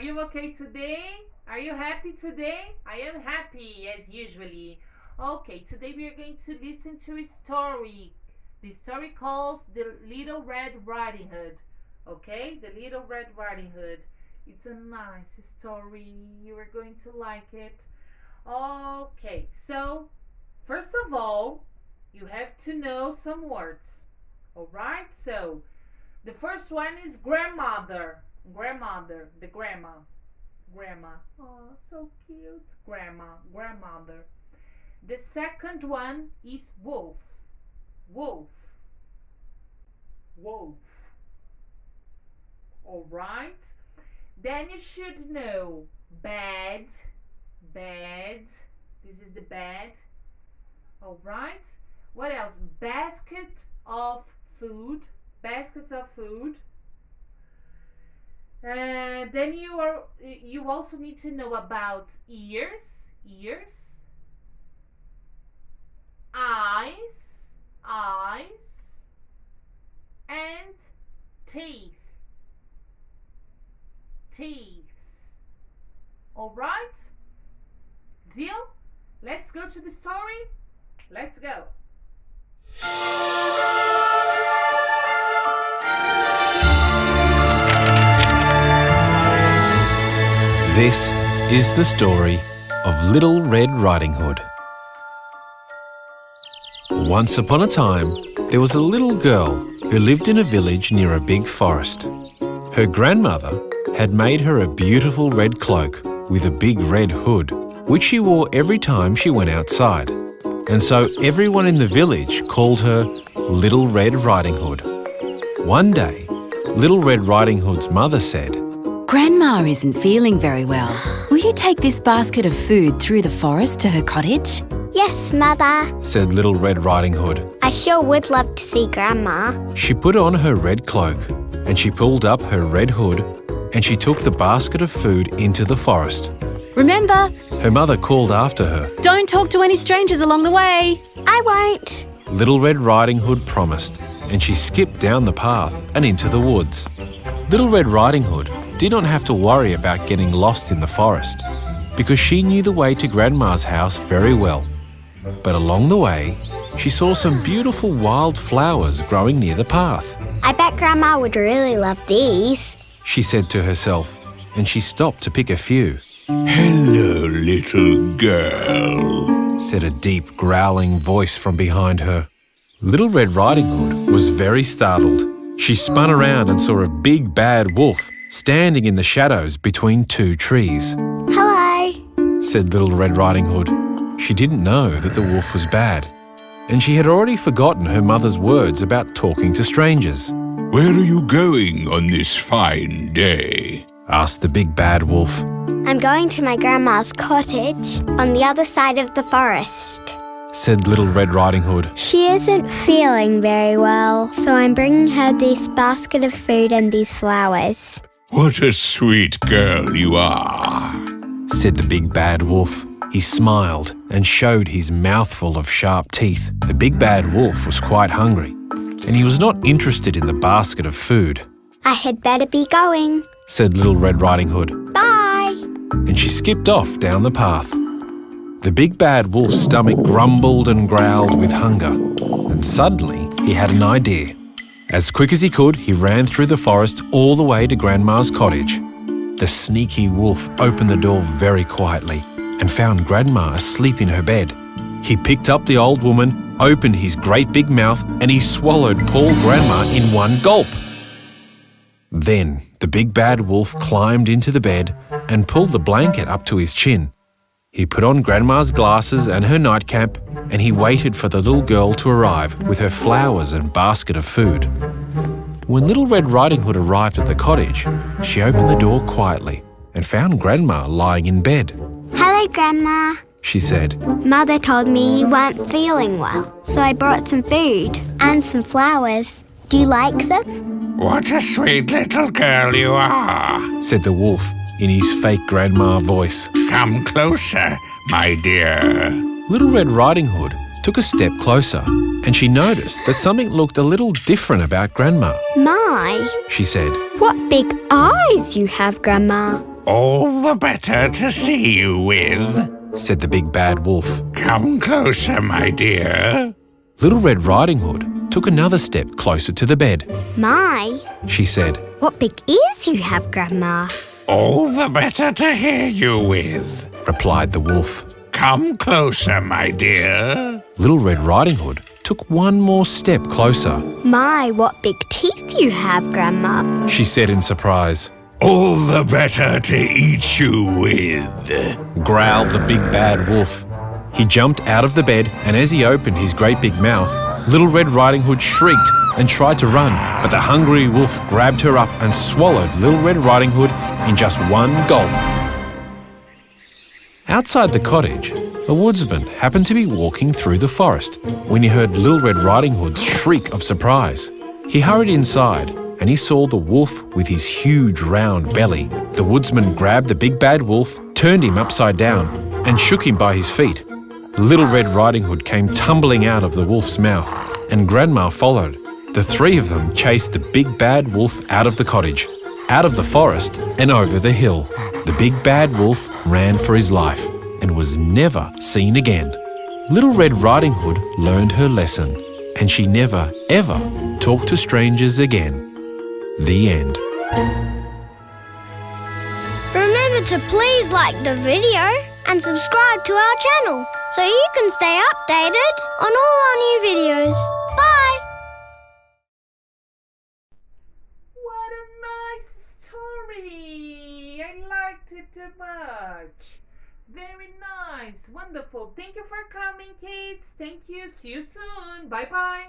you okay today? Are you happy today? I am happy as usually. Okay, today we are going to listen to a story. The story calls The Little Red Riding Hood. Okay, The Little Red Riding Hood. It's a nice story. You are going to like it. Okay, so first of all, you have to know some words. All right, so the first one is grandmother. Grandmother, the grandma. Grandma. Oh, so cute. Grandma, grandmother. The second one is wolf. Wolf. Wolf. All right. Then you should know bed. Bed. This is the bed. All right. What else? Basket of food. Basket of food. Then you also need to know about ears. Ears. Eyes. Eyes. And teeth. Teeth. All right. Deal? Let's go to the story. Let's go. This is the story of Little Red Riding Hood. Once upon a time, there was a little girl who lived in a village near a big forest. Her grandmother had made her a beautiful red cloak with a big red hood, which she wore every time she went outside. And so everyone in the village called her Little Red Riding Hood. One day, Little Red Riding Hood's mother said, Grandma isn't feeling very well. Will you take this basket of food through the forest to her cottage? Yes, Mother. said Little Red Riding Hood. I sure would love to see Grandma. She put on her red cloak and she pulled up her red hood and she took the basket of food into the forest. Remember, Her mother called after her. don't talk to any strangers along the way. I won't. Little Red Riding Hood promised, and she skipped down the path and into the woods. Little Red Riding Hood did not have to worry about getting lost in the forest because she knew the way to Grandma's house very well. But along the way, she saw some beautiful wild flowers growing near the path. I bet Grandma would really love these. She said to herself, and she stopped to pick a few. Hello, little girl, Said a deep, growling voice from behind her. Little Red Riding Hood was very startled. She spun around and saw a big bad wolf standing in the shadows between two trees. Hello. Said Little Red Riding Hood. She didn't know that the wolf was bad, and she had already forgotten her mother's words about talking to strangers. Where are you going on this fine day? Asked the big bad wolf. I'm going to my grandma's cottage on the other side of the forest. Said Little Red Riding Hood. She isn't feeling very well, so I'm bringing her this basket of food and these flowers. What a sweet girl you are. Said the big bad wolf. He smiled and showed his mouthful of sharp teeth. The big bad wolf was quite hungry, and he was not interested in the basket of food. I had better be going. Said Little Red Riding Hood. Bye. And she skipped off down the path. The big bad wolf's stomach grumbled and growled with hunger, and suddenly he had an idea. As quick as he could, he ran through the forest all the way to Grandma's cottage. The sneaky wolf opened the door very quietly and found Grandma asleep in her bed. He picked up the old woman, opened his great big mouth, and he swallowed poor Grandma in one gulp. Then the big bad wolf climbed into the bed and pulled the blanket up to his chin. He put on Grandma's glasses and her nightcap, and he waited for the little girl to arrive with her flowers and basket of food. When Little Red Riding Hood arrived at the cottage, she opened the door quietly and found Grandma lying in bed. Hello, Grandma. She said, Mother told me you weren't feeling well, so I brought some food and some flowers. Do you like them? What a sweet little girl you are. said the wolf in his fake grandma voice. Come closer, my dear. Little Red Riding Hood took a step closer, and she noticed that something looked a little different about Grandma. My, She said, what big eyes you have, Grandma. All the better to see you with. said the big bad wolf. Come closer, my dear. Little Red Riding Hood took another step closer to the bed. My, She said, what big ears you have, Grandma. All the better to hear you with. replied the wolf. Come closer, my dear. Little Red Riding Hood took one more step closer. My, what big teeth you have, Grandma. She said in surprise. All the better to eat you with. Growled the big bad wolf. He jumped out of the bed, and as he opened his great big mouth, Little Red Riding Hood shrieked and tried to run, but the hungry wolf grabbed her up and swallowed Little Red Riding Hood in just one gulp. Outside the cottage, a woodsman happened to be walking through the forest when he heard Little Red Riding Hood's shriek of surprise. He hurried inside and he saw the wolf with his huge round belly. The woodsman grabbed the big bad wolf, turned him upside down and shook him by his feet. Little Red Riding Hood came tumbling out of the wolf's mouth and Grandma followed. The three of them chased the big bad wolf out of the cottage, out of the forest and over the hill. The big bad wolf ran for his life and was never seen again. Little Red Riding Hood learned her lesson and she never, ever talked to strangers again. The end. Remember to please like the video and subscribe to our channel so you can stay updated on all our new videos. Bye! What a nice story! I liked it too much. Very nice, wonderful. Thank you for coming, kids. Thank you. See you soon. Bye bye.